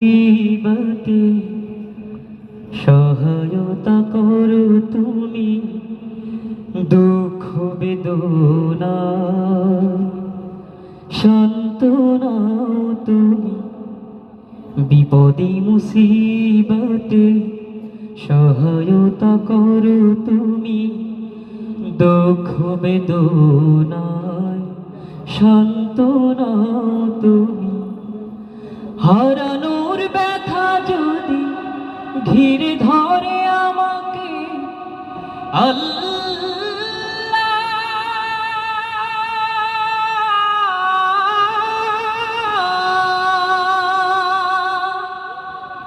বাতে সহায়তা করো তুমি, দুঃখ বেদনা সান্ত্বনা তুমি, বিপদে মুসিবতে সহায়তা করো তুমি, দুঃখ বেদনায় সান্ত্বনা তুমি। হারানোর ব্যথা যদি ঘিরে ধরে আমাকে আল্লাহ,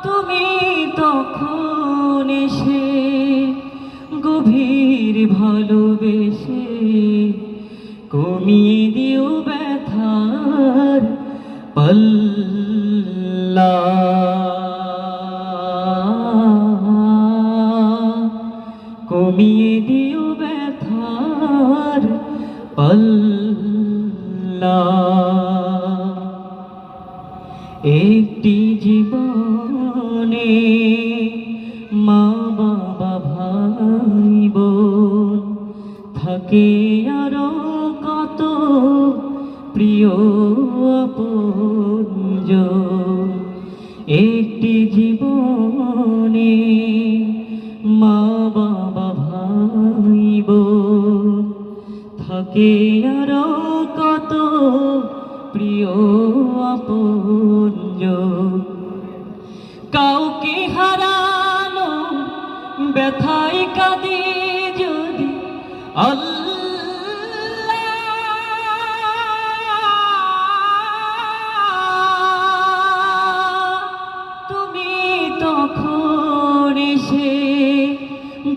তুমি তখন এসে গভীর ভালোবেসে কমিয়ে দিও ব্যথার পাল্লা, কমিয়ে দিও ব্যথার পাল্লা। একটি জীবনে মা বাবা ভাই বোন থাকে আরো কত প্রিয় আপনজন। একটি জীবনে মা বাবা ভাই বোন থাকে আরো কত প্রিয় আপনজন। কাউকে হারানো ব্যথায় কাঁদে যদি তখন এসে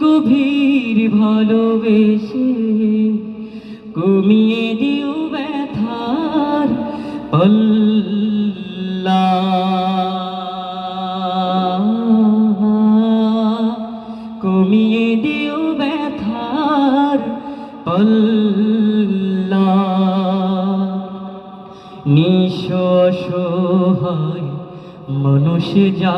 গভীর ভালোবেসে কমিয়ে দিও ব্যথার পাল্লা, কমিয়ে দিও ব্যথার পাল্লা। নিঃস্ব অসহায় মানুষ যা